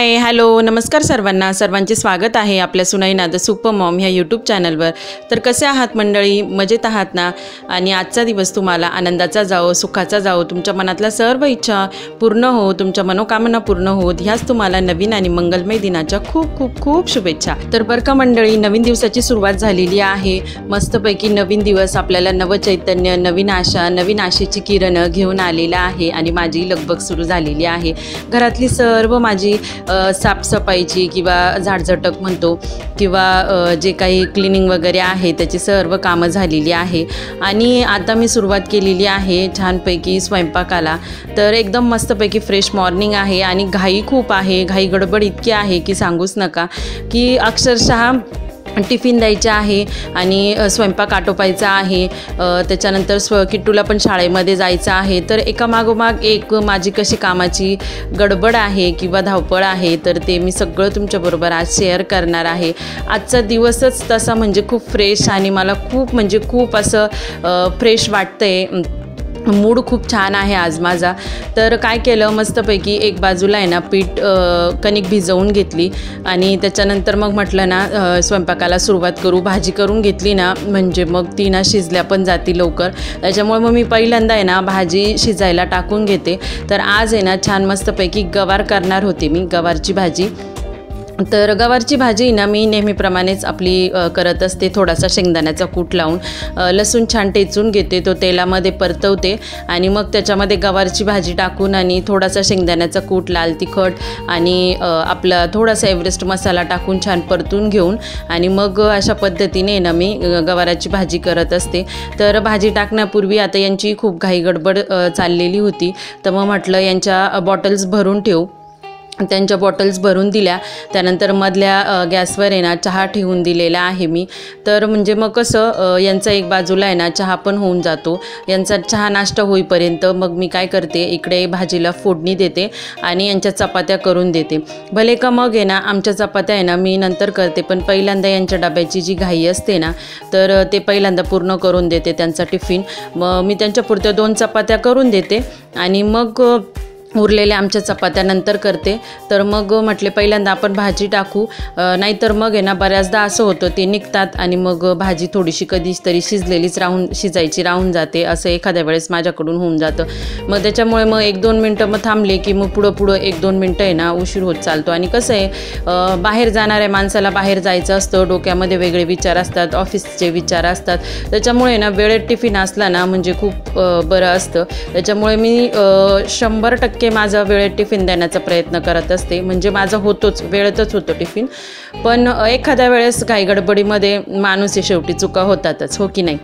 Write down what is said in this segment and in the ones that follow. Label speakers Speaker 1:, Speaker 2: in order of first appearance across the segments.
Speaker 1: Hi hello नमस्कार सर्वांना, सर्वांचे स्वागत आहे आपल्या सुनैना द सुपर मॉम ह्या यूट्यूब चॅनलवर। तर कसे आहात मंडळी, मजेत आहात ना? आणि आजचा दिवस तुम्हाला आनंदाचा जाओ, सुखाचा जाओ, तुमच्या मनातल्या सर्व इच्छा पूर्ण हो, तुमच्या मनोकामना पूर्ण होत, ह्याच तुम्हाला नवीन आणि मंगलमय दिनाच्या खूप खूप खूप शुभेच्छा। तर बरं का मंडळी, नवीन दिवसाची सुरुवात झालेली आहे। मस्तपैकी नवीन दिवस आपल्याला नवचैतन्य, नवीन आशा, नवीन आशेची किरण घेऊन आलेला आहे आणि माझी लगबग सुरू झालेली आहे। घरातली सर्व माझी साफसफाईची किंवा झाडझटक म्हणतो किंवा जे काही क्लिनिंग वगैरे आहे त्याची सर्व कामं झालेली आहे आणि आता मी सुरुवात केलेली आहे छानपैकी स्वयंपाकाला। तर एकदम मस्तपैकी फ्रेश मॉर्निंग आहे आणि घाई खूप आहे, घाई गडबड इतकी आहे की सांगूच नका, की अक्षरशः टिफिन द्यायचे आहे आणि स्वयंपाक आटोपायचा आहे, त्याच्यानंतर किट्टूला पण शाळेमध्ये जायचं आहे। तर एकामागोमाग एक माझी कशी कामाची गडबड आहे किंवा धावपळ आहे, तर ते मी सगळं तुमच्याबरोबर आज शेअर करणार आहे। आजचा दिवसच तसा म्हणजे खूप फ्रेश आणि मला खूप असं फ्रेश वाटतंय, मूड खूप छान आहे आज माझा। तर काय केलं, मस्तपैकी एक बाजूला आहे ना पीठ कणिक भिजवून घेतली आणि त्याच्यानंतर मग म्हटलं ना स्वयंपाकाला सुरुवात करू। भाजी करून घेतली ना म्हणजे मग ती ना शिजल्या पण जाती लवकर, त्याच्यामुळे मग मी पहिल्यांदा आहे ना भाजी शिजायला टाकून घेते। तर आज आहे ना छान मस्तपैकी गवार करणार होते मी, गवारची भाजी। तर गवारची भाजी ना मी नेहमीप्रमाणेच आपली करत असते, थोडासा शेंगदाण्याचा कूट लावून लसूण छान टेचून घेते, तो तेलामध्ये परतवते आणि मग त्याच्यामध्ये गवारची भाजी टाकून आणि थोडासा शेंगदाण्याचा कूट, लाल तिखट आणि आपला थोडासा एव्हरेस्ट मसाला टाकून छान परतून घेऊन आणि मग अशा पद्धतीने ना मी गवाराची भाजी करत असते। तर भाजी टाकण्यापूर्वी आता यांची खूप घाई गडबड चाललेली होती, तर मग म्हटलं यांच्या बॉटल्स भरून ठेवू। त्यांच्या बॉटल्स भरून दिल्या, त्यानंतर मधल्या गॅसवर आहे ना चहा ठेवून दिलेला आहे मी। तर म्हणजे मग कसं यांचा एक बाजूला आहे ना चहा पण होऊन जातो, यांचा चहा नाश्ता होईपर्यंत मग मी काय करते, इकडे भाजीला फोडणी देते आणि यांच्या चपात्या करून देते। भले का मग आहे ना आमच्या चपात्या आहे ना मी नंतर करते, पण पहिल्यांदा यांच्या डब्याची जी घाई असते ना तर ते पहिल्यांदा पूर्ण करून देते त्यांचा टिफिन। मग मी त्यांच्या पुरत्या 2 चपात्या करून देते आणि मग उरलेल्या आमच्या चपात्या नंतर करते। तर मग म्हटले पहिल्यांदा आपण भाजी टाकू, नाहीतर मग आहे ना बऱ्याचदा असं होतं ते निघतात आणि मग भाजी थोडीशी कधीच तरी शिजायची राहून जाते, असं एखाद्या वेळेस माझ्याकडून होऊन जातं। मग त्याच्यामुळे मग 1-2 मिनटं मग थांबले की मग पुढं 1-2 मिनटं आहे ना उशीर होत चालतो। आणि कसं आहे बाहेर जाणाऱ्या माणसाला बाहेर जायचं असतं, डोक्यामध्ये वेगळे विचार असतात, ऑफिसचे विचार असतात, त्याच्यामुळे ना वेळेत टिफिन असला ना म्हणजे खूप बरं असतं। त्याच्यामुळे मी 100% माझा वेळेत टिफिन देण्याचा प्रयत्न करत असते, म्हणजे माझा होतोच, वेळेतच होतो टिफिन। पण एखाद्या वेळेस घाई गडबडीमध्ये माणूस आहे, शेवटी चुका होतातच, हो की नाही?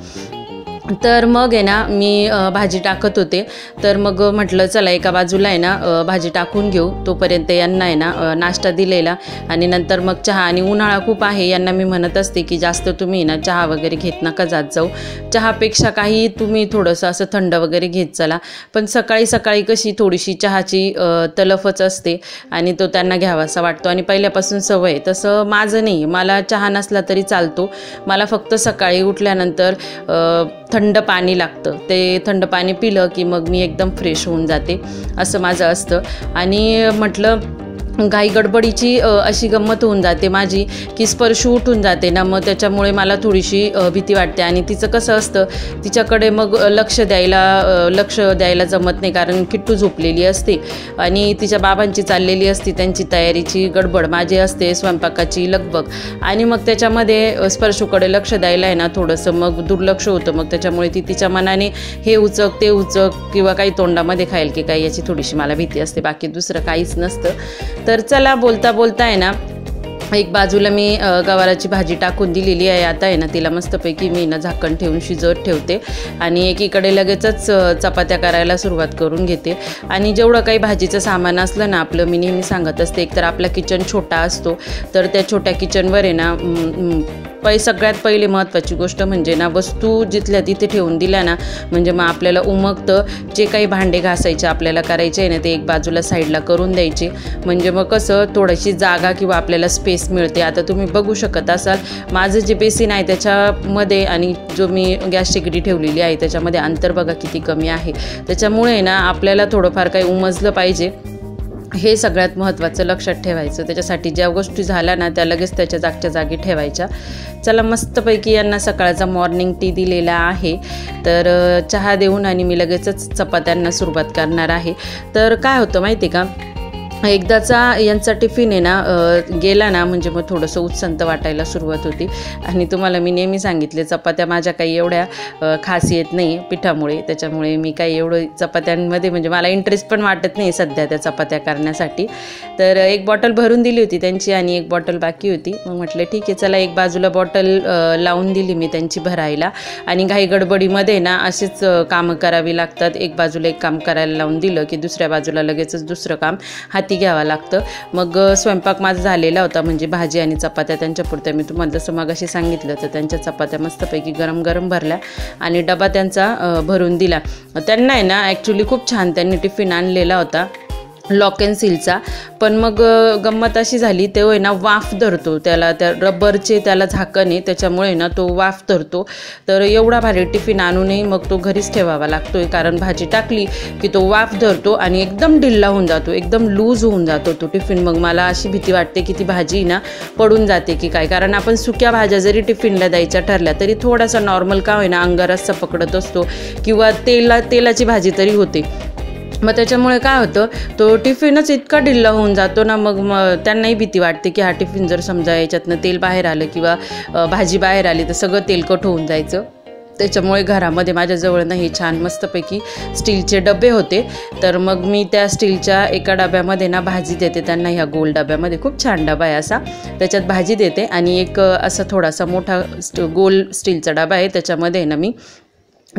Speaker 1: तर मग आहे ना मी भाजी टाकत होते, तर मग म्हटलं चला एका बाजूला आहे ना भाजी टाकून घेऊ, तोपर्यंत यांना आहे ना नाश्ता दिलेला आणि नंतर मग चहा। आणि उन्हाळा खूप आहे, यांना मी म्हणत असते की जास्त तुम्ही ना चहा वगैरे घेत नका जात जाऊ, चहापेक्षा काही तुम्ही थोडंसं असं थंड वगैरे घेत चला। पण सकाळी सकाळी कशी थोडीशी चहाची तलफच असते आणि तो त्यांना घ्यावासा वाटतो आणि पहिल्यापासून सवय। तसं माझं नाही, मला चहा नसला तरी चालतो, मला फक्त सकाळी उठल्यानंतर थंड पाणी लागतं, ते थंड पाणी पिलं की मग मी एकदम फ्रेश होऊन जाते, असं माझं असतं। आणि म्हटलं घाई गडबडीची अशी गंमत होऊन जाते माझी की स्पर्शू उठून जाते ना, मग त्याच्यामुळे मला थोडीशी भीती वाटते आणि तिचं कसं असतं, तिच्याकडे मग लक्ष द्यायला जमत नाही, कारण किट्टू झोपलेली असते आणि तिच्या बाबांची चाललेली असते त्यांची तयारीची गडबड, माझी असते स्वयंपाकाची लगबग आणि मग त्याच्यामध्ये स्पर्शूकडे लक्ष द्यायला आहे ना थोडंसं मग दुर्लक्ष होतं। मग त्याच्यामुळे ती तिच्या मनाने हे उचक ते उचक किंवा काही तोंडामध्ये खाईल की काही याची थोडीशी मला भीती असते, बाकी दुसरं काहीच नसतं। तर चला बोलता बोलता आहे ना एक बाजूला मी गवाराची भाजी टाकून दिलेली आहे, आता आहे ना तिला मस्तपैकी मी ना झाकण ठेवून शिजवत ठेवते आणि एकीकडे लगेचच चपात्या करायला सुरुवात करून घेते। आणि जेवढं काही भाजीचं सामान असलं ना आपलं, मी नेहमी सांगत असते, एकतर आपला किचन छोटा असतो, तर त्या छोट्या किचनवर आहे ना सगळ्यात पहिले महत्त्वाची गोष्ट म्हणजे ना वस्तू जिथल्या तिथे ठेवून दिल्या ना म्हणजे मग आपल्याला उमगतं, जे काही भांडे घासायचे आपल्याला करायचे आहे ना ते एक बाजूला साईडला करून द्यायचे, म्हणजे मग कसं थोडीशी जागा किंवा आपल्याला स्पेस मिळते। आता तुम्ही बघू शकत असाल माझं जे बेसिन आहे त्याच्यामध्ये आणि जो मी गॅस शेगडी ठेवलेली आहे त्याच्यामध्ये अंतर बघा किती कमी आहे, त्याच्यामुळे ना आपल्याला थोडंफार काही उमजलं पाहिजे हे सगळ्यात महत्त्वाचं लक्षात ठेवायचं. त्याच्यासाठी ज्या गोष्टी झाल्या ना त्या लगेच त्याच्या जागच्या जागी ठेवायच्या. चला मस्तपैकी यांना सकाळचा मॉर्निंग टी दिलेला आहे. तर चहा देऊन आणि मी लगेचच चपात्यांना सुरुवात करणार आहे. तर काय होतं माहिती आहे का, एकदाचा यांचा टिफिन आहे ना गेला ना म्हणजे मग थोडंसं उत्संत वाटायला सुरुवात होती. आणि तुम्हाला मी नेहमी सांगितले चपात्या माझ्या काही एवढ्या खास येत नाही पिठामुळे, त्याच्यामुळे मी काही एवढं चपात्यांमध्ये म्हणजे मला इंटरेस्ट पण वाटत नाही सध्या त्या चपात्या करण्यासाठी. तर एक बॉटल भरून दिली होती त्यांची आणि एक बॉटल बाकी होती. मग म्हटलं ठीक आहे चला एक बाजूला बॉटल लावून दिली मी त्यांची भरायला. आणि घाई गडबडीमध्ये ना असेच कामं करावी लागतात. एक बाजूला एक काम करायला लावून दिलं की दुसऱ्या बाजूला लगेचच दुसरं काम हाती घ्यावं लागतं. मग स्वयंपाक माझा झालेला होता म्हणजे भाजी आणि चपात्या त्यांच्यापुरत्या मी तुम्हाला जसं मगाशी सांगितलं तर त्यांच्या चपात्या मस्तपैकी गरम गरम भरल्या आणि डबा त्यांचा भरून दिला. त्यांना आहे ना ॲक्च्युली खूप छान त्यांनी टिफिन आणलेला होता लॉक अँड सीलचा. पण मग गंमत अशी झाली तो आहे ना वाफ धरतो त्याला, त्या रबरचे त्याला झाकण आहे त्याच्यामुळे ना तो वाफ धरतो. तर एवढा भारी टिफिन आणूनही मग तो घरीच ठेवावा लागतोय कारण भाजी टाकली की तो वाफ धरतो आणि एकदम ढिल्ला होऊन जातो, एकदम लूज होऊन जातो तो टिफिन. मग मला अशी भीती वाटते की ती भाजी ना पडून जाते की काय, कारण आपण सुक्या भाज्या जरी टिफिनला द्यायच्या ठरल्या तरी थोडासा नॉर्मल का होईना अंगारस्सा पकडत असतो किंवा तेलाची भाजी तरी होते. मग त्याच्यामुळे काय होतं तो टिफिनच इतका ढिल्ला होऊन जातो ना, मग त्यांनाही भीती वाटते की हा टिफिन जर समजा याच्यातनं तेल बाहेर आलं किंवा भाजी बाहेर आली तर सगळं तेलकट होऊन जायचं. त्याच्यामुळे घरामध्ये माझ्याजवळ ना हे छान मस्तपैकी स्टीलचे डबे होते. तर मग मी त्या स्टीलच्या एका डब्यामध्ये ना भाजी देते त्यांना, ह्या गोल डब्यामध्ये खूप छान डबा आहे असा, त्याच्यात भाजी देते. आणि एक असा थोडासा मोठा गोल स्टीलचा डबा आहे त्याच्यामध्ये ना मी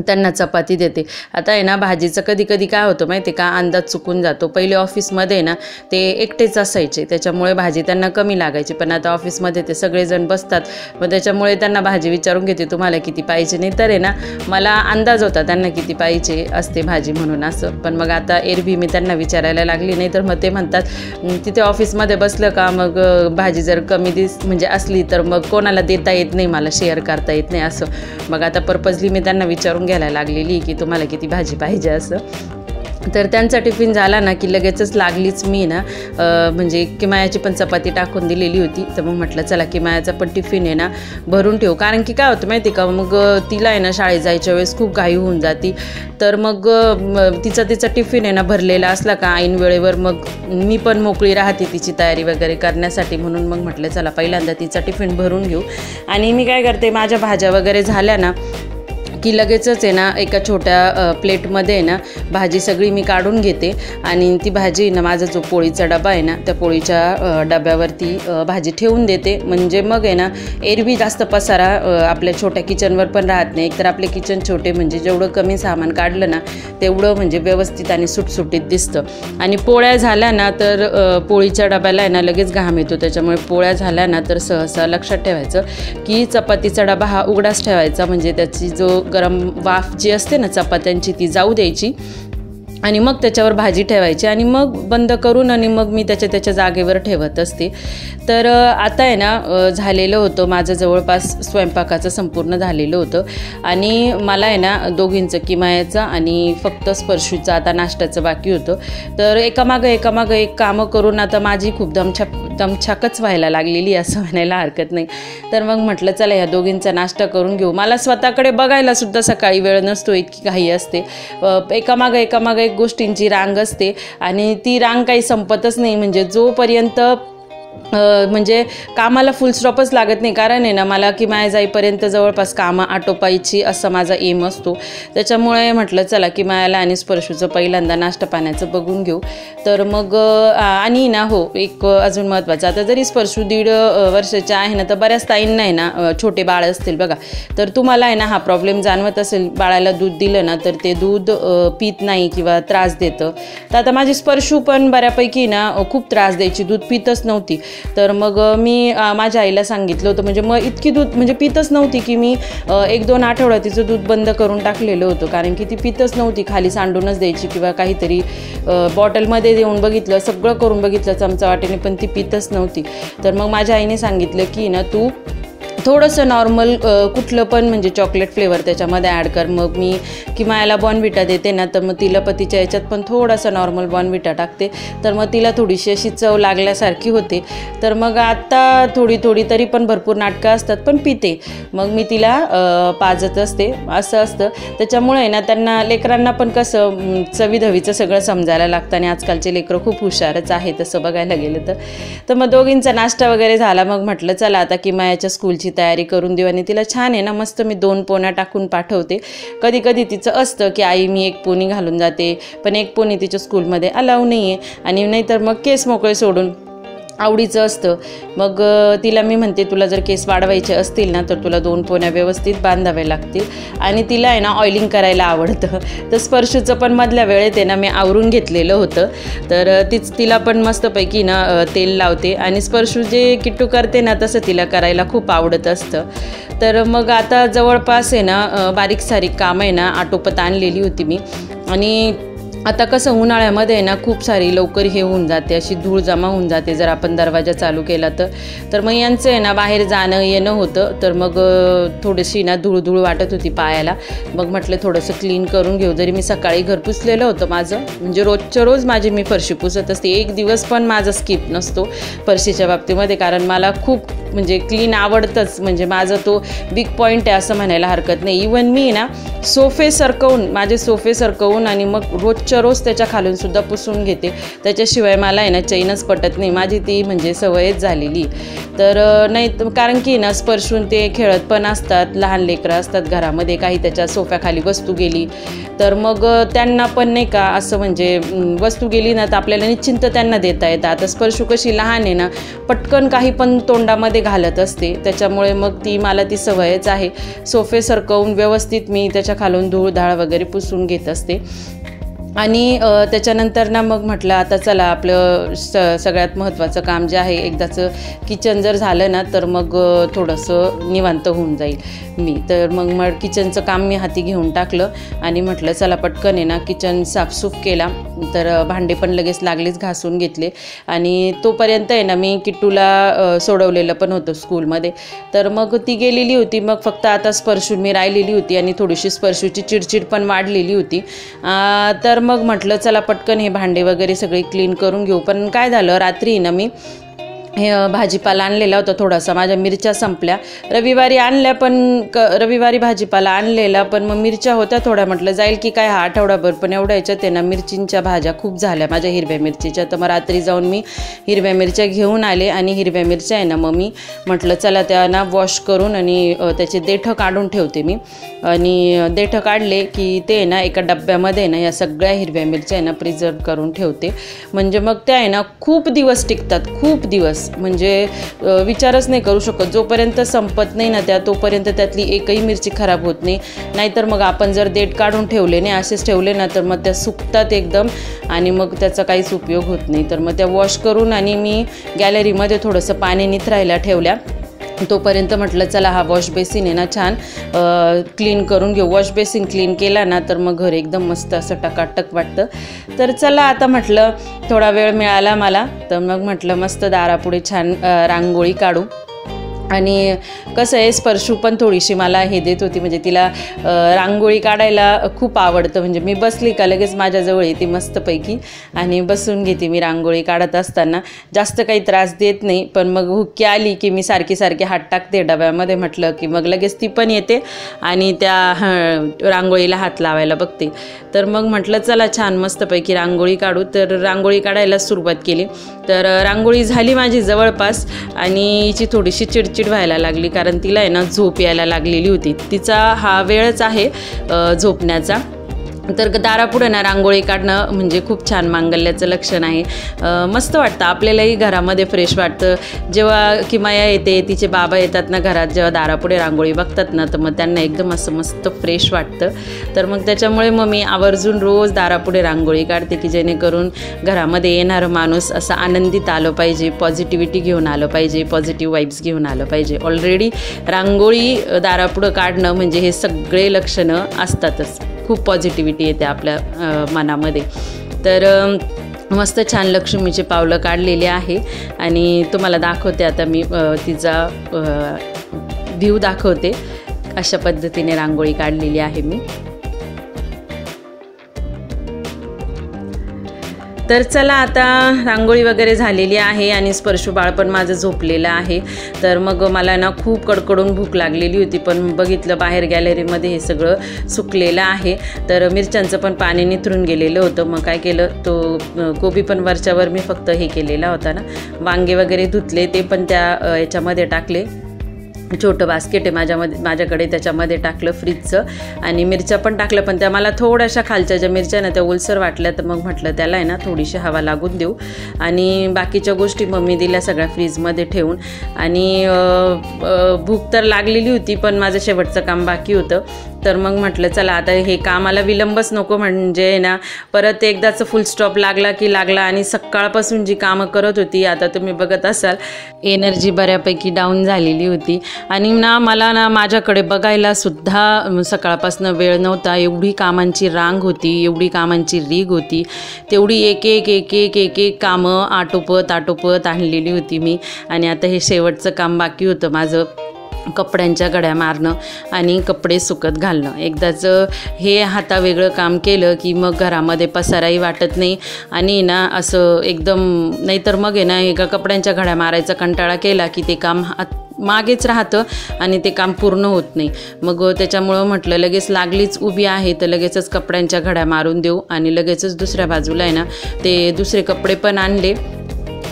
Speaker 1: त्यांना चपाती देते. आता आहे ना भाजीचं कधी कधी काय होतं माहिती आहे का, अंदाज चुकून जातो. पहिले ऑफिसमध्ये ना ते एकटेच असायचे त्याच्यामुळे भाजी त्यांना कमी लागायची, पण आता ऑफिसमध्ये ते सगळेजण बसतात. मग त्याच्यामुळे त्यांना भाजी विचारून घेते तुम्हाला किती पाहिजे, नाही तर आहे ना मला अंदाज होता त्यांना किती पाहिजे असते भाजी म्हणून असं. पण मग आता एरवी मी त्यांना विचारायला लागली, नाही तर मग ते म्हणतात तिथे ऑफिसमध्ये बसलं का मग भाजी जर कमी म्हणजे असली तर मग कोणाला देता येत नाही, मला शेअर करता येत नाही असं. मग आता पर्पजली मी त्यांना विचारून घ्यायला लागलेली की तुम्हाला किती भाजी पाहिजे असं. तर त्यांचा टिफिन झाला ना की लगेचच लागलीच मी ना म्हणजे किमायाची पण चपाती टाकून दिलेली होती. तर मग म्हटलं चला किमायाचा पण टिफिन आहे ना भरून ठेवू, कारण की काय होतं माहिती का मग तिला आहे ना शाळेत जायच्या वेळेस खूप घाई होऊन जाती. तर मग तिचा टिफिन आहे ना भरलेला असला का ऐन वेळेवर मग मी पण मोकळी राहते तिची तयारी वगैरे करण्यासाठी. म्हणून मग म्हटलं चला पहिल्यांदा तिचा टिफिन भरून घेऊ. आणि मी काय करते माझ्या भाज्या वगैरे झाल्या ना की लगेचच आहे ना एका छोट्या प्लेटमध्ये आहे ना भाजी सगळी मी काढून घेते आणि ती भाजी ना माझा जो पोळीचा डबा आहे ना त्या पोळीच्या डब्यावरती भाजी ठेवून देते. म्हणजे मग आहे ना एरवी जास्त पसारा आपल्या छोट्या किचनवर पण राहत नाही. एकतर आपले किचन छोटे म्हणजे जेवढं कमी सामान काढलं ना तेवढं म्हणजे व्यवस्थित आणि सुटसुटीत दिसतं. आणि पोळ्या झाल्या ना तर पोळीच्या डब्याला आहे ना लगेच घाम येतो, त्याच्यामुळे पोळ्या झाल्या ना तर सहसा लक्षात ठेवायचं की चपातीचा डबा हा उघडाच ठेवायचा, म्हणजे त्याची जो गरम वाफ जी असते ना चपात्यांची ती जाऊ द्यायची आणि मग त्याच्यावर भाजी ठेवायची आणि मग बंद करून आणि मग मी त्याच्या जागेवर ठेवत असते. तर आता आहे ना झालेलं होतं माझं जवळपास स्वयंपाकाचं संपूर्ण झालेलं होतं आणि मला आहे ना दोघींचं किमायाचं आणि फक्त स्पर्शूचं आता नाश्त्याचं बाकी होतं. तर एकामागं एक कामं करून आता माझी खूप दमछाकच व्हायला लागलेली असं म्हणायला हरकत नाही. तर मग म्हटलं चला ह्या दोघींचा नाश्ता करून घेऊ. मला स्वतःकडे बघायला सुद्धा सकाळी वेळ नसतो, इतकी घाई असते. एकामागं एक गोष्टींची रांग असते आणि ती रांग काही संपतच नाही. म्हणजे जोपर्यंत म्हणजे कामाला फुल स्टॉपच लागत नाही, कारण आहे ना मला किमाया जाईपर्यंत जवळपास कामं आटोपायची असा माझा एम असतो. त्याच्यामुळे म्हटलं चला किमायाला आणि स्पर्शूचं पहिल्यांदा नाश्ता पाण्याचं बघून घेऊ. तर मग आणि ना हो एक अजून महत्त्वाचं, आता जरी स्पर्शू 1.5 वर्षाच्या आहे ना तर बऱ्याच ताईंना आहे ना छोटे बाळ असतील बघा, तर तुम्हाला आहे ना हा प्रॉब्लेम जाणवत असेल. बाळाला दूध दिलं ना तर ते दूध पित नाही किंवा त्रास देतं. तर आता माझी स्पर्शू पण बऱ्यापैकी ना खूप त्रास द्यायची, दूध पितच नव्हती. तर मग मी माझ्या आईला सांगितलं होतं, म्हणजे मग इतकी दूध म्हणजे पितच नव्हती की मी 1-2 आठवडा तिचं दूध बंद करून टाकलेलं होतं, कारण की ती पितच नव्हती, खाली सांडूनच द्यायची किंवा काहीतरी बॉटलमध्ये देऊन बघितलं, सगळं करून बघितलं चमचा वाटेने, पण ती पितच नव्हती. तर मग माझ्या आईने सांगितलं की ना तू थोडंसं नॉर्मल कुठलं पण म्हणजे चॉकलेट फ्लेवर त्याच्यामध्ये ॲड कर. मग मी किमायाला बॉर्नव्हिटा देते ना, तर मग तिला पतीच्या याच्यात पण थोडासा नॉर्मल बॉर्नव्हिटा टाकते, तर मग तिला थोडीशी अशी चव लागल्यासारखी होते. तर मग आत्ता थोडी तरी पण भरपूर नाटकं असतात पण पिते, मग मी तिला पाजत असते, असं असतं. त्याच्यामुळे ना त्यांना लेकरांना पण कसं चवीधवीचं सगळं समजायला लागतं आणि आजकालचे लेकरं खूप हुशारच आहे तसं बघायला गेलं तर मग दोघींचा नाश्ता वगैरे झाला. मग म्हटलं चला आता किमायाच्या स्कूलची तयारी करून देऊ. आणि तिला छान आहे ना मस्त मी 2 पोण्या टाकून पाठवते. कधी कधी तिचं असतं की आई मी 1 पोनी घालून जाते, पण 1 पोनी तिच्या स्कूलमध्ये अलाव नाही आहे, आणि नाहीतर मग केस मोकळे सोडून आवडीचं असतं. मग तिला मी म्हणते तुला जर केस वाढवायचे असतील ना तर तुला 2 पोण्या व्यवस्थित बांधाव्या लागतील. आणि तिला आहे ना ऑइलिंग करायला आवडतं. तर स्पर्शूचं पण मधल्या वेळेत आहे ना मी आवरून घेतलेलं होतं, तर तिला पण मस्तपैकी ना तेल लावते. आणि स्पर्शू जे किट्टू करते ना तसं तिला करायला खूप आवडत असतं. तर मग आता जवळपास आहे ना बारीक सारीक कामं आहे ना आटोपत आणलेली होती मी. आणि आता कसं उन्हाळ्यामध्ये आहे ना खूप सारी लवकर हे होऊन जाते, अशी धूळ जमा होऊन जाते जर आपण दरवाजा चालू केला तर मग यांचं आहे ना बाहेर जाणं येणं होतं. तर मग थोडीशी ना धूळ वाटत होती पायाला. मग म्हटलं थोडंसं क्लीन करून घेऊ. जरी मी सकाळी घर पुसलेलं होतं माझं, म्हणजे रोजच्या रोज माझी मी फरशी पुसत असते, एक दिवस पण माझा स्किप नसतो फरशीच्या बाबतीमध्ये, कारण मला खूप म्हणजे क्लीन आवडतंच. म्हणजे माझा तो बिग पॉईंट आहे असं म्हणायला हरकत नाही. इवन मी ना माझे सोफे सरकवून आणि मग रोजच्या रोज त्याच्या खालून सुद्धा पुसून घेते. त्याच्याशिवाय मला आहे ना चैनच पटत नाही, माझी ती म्हणजे सवयच झालेली. तर नाही कारण की ना स्पर्शून ते खेळत पण असतात, लहान लेकरं असतात घरामध्ये, काही त्याच्या सोफ्याखाली वस्तू गेली तर मग त्यांना पण नाही का असं म्हणजे वस्तू गेली ना तर आपल्याला निश्चिंत त्यांना देता येतं. आता स्पर्शू कशी लहान आहे ना, पटकन काही पण तोंडामध्ये घालत असते, त्याच्यामुळे मग मला ती सवयच आहे. सोफे सरकवून व्यवस्थित मी त्याच्या खालून धूळ धाळ वगैरे पुसून घेत असते. आणि त्याच्यानंतर ना मग म्हटलं आता चला आपलं सगळ्यात महत्त्वाचं काम जे आहे एकदाचं किचन जर झालं ना तर मग थोडंसं निवांत होऊन जाईल मी. तर मग किचनचं काम मी हाती घेऊन टाकलं आणि म्हटलं चला पटकन आहे ना किचन साफसूफ केला. तर भांडे पण लगेच लागलीच घासून घेतले. आणि तोपर्यंत आहे ना मी किट्टूला सोडवलेलं पण होतं स्कूलमध्ये. तर मग ती गेलेली होती, मग फक्त आता स्पर्शू मी राहिलेली होती आणि थोडीशी स्पर्शूची चिडचिड पण वाढलेली होती. तर मग म्हटलं चला पटकन हे भांडे वगैरे सगळे क्लीन करून घेऊ. पण काय झालं, रात्री ना मी हे भाजीपाला आणलेला होता थोडासा, माझ्या मिरच्या संपल्या. रविवारी भाजीपाला आणलेला, पण मग मिरच्या होत्या थोड्या, म्हटलं जाईल की काय हा आठवडाभर, पण एवढ्या याच्यात आहे ना मिरचींच्या भाज्या खूप झाल्या माझ्या हिरव्या मिरचीच्या. तर मग रात्री जाऊन मी हिरव्या मिरच्या घेऊन आले आणि हिरव्या मिरच्या आहे ना मग मी म्हटलं चला त्या ना वॉश करून आणि त्याचे देठं काढून ठेवते मी. आणि देठं काढले की ते आहे ना एका डब्यामध्ये ना या सगळ्या हिरव्या मिरच्या आहे ना प्रिझर्व करून ठेवते. म्हणजे मग त्या आहे ना खूप दिवस टिकतात, खूप दिवस, म्हणजे विचारच नाही करू शकत. जोपर्यंत संपत नाही ना तोपर्यंत त्यातली एकही मिरची खराब होत नाही. नाहीतर मग आपण जर देठ काढून ठेवले नाही, असेच ठेवले ना तर मग त्या सुकतात एकदम आणि मग त्याचा काहीच उपयोग होत नाही. तर मग त्या वॉश करून आणि मी गॅलरीमध्ये थोडंसं पाणी निथरायला ठेवल्या. तोपर्यंत म्हटलं चला हा वॉश बेसिन आहे ना छान क्लीन करून घेऊ. वॉश बेसिन क्लीन केला ना तर मग घर एकदम मस्त असं टकाटक वाटतं. तर चला आता म्हटलं थोडा वेळ मिळाला मला, तर मग म्हटलं मस्त दारापुढे छान रांगोळी काढू. आणि कसं आहे स्पर्शू पण थोडीशी मला हे देत होती, म्हणजे तिला रांगोळी काढायला खूप आवडतं. म्हणजे मी बसली का लगेच माझ्याजवळ येते मस्तपैकी आणि बसून घेते मी रांगोळी काढत असताना. जास्त काही त्रास देत नाही, पण मग हुक्की आली की मी सारखी हात टाकते डब्यामध्ये, म्हटलं की मग लगेच ती पण येते आणि त्या रांगोळीला हात लावायला बघते. तर मग म्हटलं चला छान मस्तपैकी रांगोळी काढू. तर रांगोळी काढायला सुरुवात केली. तर रांगोळी झाली माझी जवळपास आणि हिची थोडीशी चिडचिड व्हायला लागली, कारण तिला आहे ना झोप यायला लागलेली होती. तिचा हा वेळच आहे झोपण्याचा. तर दारापुढं ना रांगोळी काढणं म्हणजे खूप छान मांगल्याचं लक्षण आहे. मस्त वाटतं आपल्यालाही, घरामध्ये फ्रेश वाटतं. जेव्हा किमाया येते, तिचे बाबा येतात ना घरात, जेव्हा दारापुढे रांगोळी बघतात ना तर मग त्यांना एकदम असं मस्त फ्रेश वाटतं. तर मग त्याच्यामुळे मग मी आवर्जून रोज दारापुढे रांगोळी काढते की जेणेकरून घरामध्ये येणारं माणूस असं आनंदित आलं पाहिजे, पॉझिटिव्हिटी घेऊन आलं पाहिजे, पॉझिटिव्ह वाईब्स घेऊन आलं पाहिजे. ऑलरेडी रांगोळी दारापुढं काढणं म्हणजे हे सगळे लक्षणं असतातच, खूप पॉझिटिव्हिटी येते आपल्या मनामध्ये. तर मस्त छान लक्ष्मीचे पावलं काढलेले आहे आणि तुम्हाला दाखवते आता मी तिचा व्ह्यू दाखवते. अशा पद्धतीने रांगोळी काढलेली आहे मी. तर चला, आता रांगोळी वगैरे झालेली आहे आणि स्पर्शू बाळ पण माझं झोपलेलं आहे. तर मग मला ना खूप कडकडून भूक लागलेली होती, पण बघितलं बाहेर गॅलरीमध्ये हे सगळं सुकलेलं आहे. तर मिरच्यांचं पण पाणी निथरून गेलेलं होतं. मग काय केलं, तो कोबी पण वरच्यावर मी फक्त हे केलेला होता ना, वांगे वगैरे धुतले, ते पण त्या याच्यामध्ये टाकले. छोटं बास्केट आहे माझ्याकडे, त्याच्यामध्ये टाकलं फ्रीजचं. आणि मिरच्या पण टाकल्या, पण त्या मला थोड्याशा खालच्या ज्या मिरच्या ना त्या ओलसर वाटल्या. तर मग म्हटलं त्याला आहे ना थोडीशी हवा लागून देऊ. आणि बाकीच्या गोष्टी मग मी दिल्या सगळ्या फ्रीजमध्ये ठेवून. आणि भूक तर लागलेली होती, पण माझं शेवटचं काम बाकी होतं. तर मग म्हटलं चला आता हे कामाला विलंबच नको, म्हणजे ना परत एकदाचं फुल स्टॉप लागला की लागला. आणि सकाळपासून जी कामं करत होती, आता तुम्ही बघत असाल एनर्जी बऱ्यापैकी डाऊन झालेली होती. आणि ना मला ना माझ्याकडे बघायला सुद्धा सकाळपासून वेळ नव्हता. एवढी कामांची रांग होती, एवढी कामांची रीग होती, तेवढी एक एक एक एक एक एक कामं आटोपत आणलेली होती मी. आणि आता हे शेवटचं काम बाकी होतं माझं, कपड्यांच्या घड्या मारणं आणि कपडे सुकत घालणं. एकदाच हे हातावेगळं काम केलं की मग घरामध्ये पसाराही वाटत नाही. आणि ना असं एकदम, नाहीतर मग आहे ना एका कपड्यांच्या घड्या मारायचा कंटाळा केला की ते काम मागेच राहतं आणि ते काम पूर्ण होत नाही. मग त्याच्यामुळं म्हटलं लगेच लागलीच उभी आहे तर लगेचच कपड्यांच्या घड्या मारून देऊ. आणि लगेचच दुसऱ्या बाजूला आहे ना ते दुसरे कपडे पण आणले,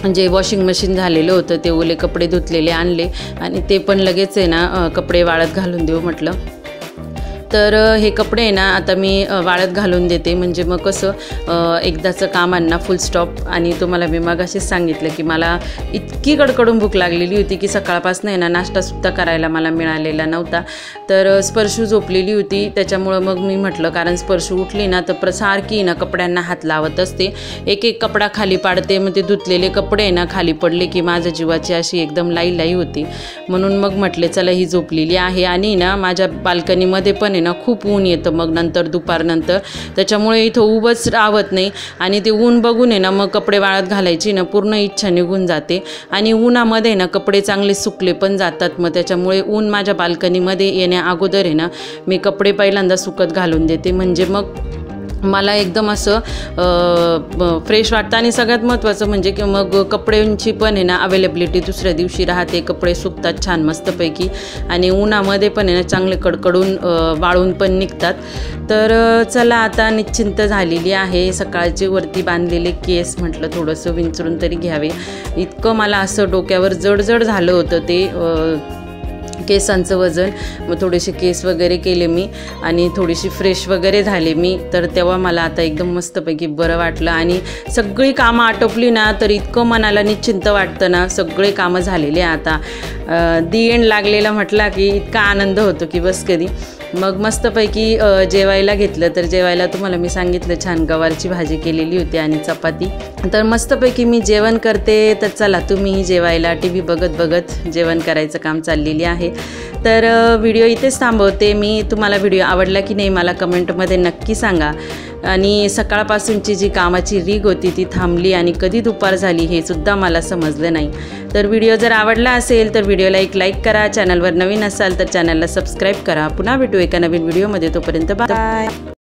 Speaker 1: जे वॉशिंग मशीन झालेलं होतं ते ओले कपडे धुतलेले आणले आणि ते पण लगेच आहे ना कपडे वाळत घालून देऊ म्हटलं. तर हे कपडे आहे ना आता मी वाळत घालून देते, म्हणजे मग कसं एकदाचं कामांना फुल स्टॉप. आणि तुम्हाला मी मगाशीच सांगितलं की मला इतकी कडकडून भूक लागलेली होती की सकाळपासून आहे ना नाश्तासुद्धा करायला मला मिळालेला नव्हता. तर स्पर्शू झोपलेली होती, त्याच्यामुळं मग मी म्हटलं, कारण स्पर्शू उठली ना तर सारखी ना कपड्यांना हात लावत असते, एक एक कपडा खाली पाडते. मग ते धुतलेले कपडे ना खाली पडले की माझ्या जीवाची अशी एकदम लाई होती. म्हणून मग म्हटले चला ही झोपलेली आहे. आणि ना माझ्या बाल्कनीमध्ये पण ना खूप ऊन येतं मग नंतर दुपारनंतर, त्याच्यामुळे इथं उभंच राहत नाही. आणि ते ऊन बघून आहे ना मग कपडे वाळत घालायची ना पूर्ण इच्छा निघून जाते. आणि उन्हामध्ये ना कपडे चांगले सुकले पण जातात. मग त्याच्यामुळे ऊन माझ्या बाल्कनीमध्ये येण्या अगोदर आहे ना मी कपडे पहिल्यांदा सुकत घालून देते, म्हणजे मग मला एकदम असं फ्रेश वाटतं. आणि सगळ्यात महत्त्वाचं म्हणजे की मग कपड्यांची पण आहे ना अवेलेबिलिटी दुसऱ्या दिवशी राहते, कपडे सुकतात छान मस्तपैकी. आणि उन्हामध्ये पण आहे ना चांगले कडकडून वाळून पण निघतात. तर चला आता निश्चिंत झालेली आहे. सकाळचे वरती बांधलेले केस म्हटलं थोडंसं विंचरून तरी घ्यावे, इतकं मला असं डोक्यावर जड झालं होतं ते केसांचं वजन. मग थोडेसे केस वगैरे केले मी आणि थोडीशी फ्रेश वगैरे झाले मी. तर तेव्हा मला आता एकदम मस्तपैकी बरं वाटलं. आणि सगळी कामं आटोपली ना तर इतकं मनाला निश्चिंत वाटतं ना, सगळे कामं झालेले आता दी एंड लागलेला म्हटला की इतका आनंद होतो की बस कधी. मग मस्तपैकी जेवायला घेतलं. तर जेवायला तुम्हाला मी सांगितलं छान गवारची भाजी केलेली होती आणि चपाती. तर मस्तपैकी मी जेवण करते. तर चला तुम्हीही जेवायला, टी व्ही बघत जेवण करायचं काम चाललेली आहे. तर व्हिडिओ इथेच थांबवते मी. तुम्हाला व्हिडिओ आवडला की नाही मला कमेंटमध्ये नक्की सांगा. आणि सकाळपासूनची जी कामाची रीग होती ती थांबली आणि कधी दुपार झाली हे सुद्धा मला समजलं नाही. तर व्हिडिओ जर आवडला असेल तर व्हिडिओला एक लाईक करा. चॅनलवर नवीन असाल तर चॅनलला सबस्क्राईब करा. पुन्हा भेटू एका नवीन व्हिडिओमध्ये. तोपर्यंत बाय.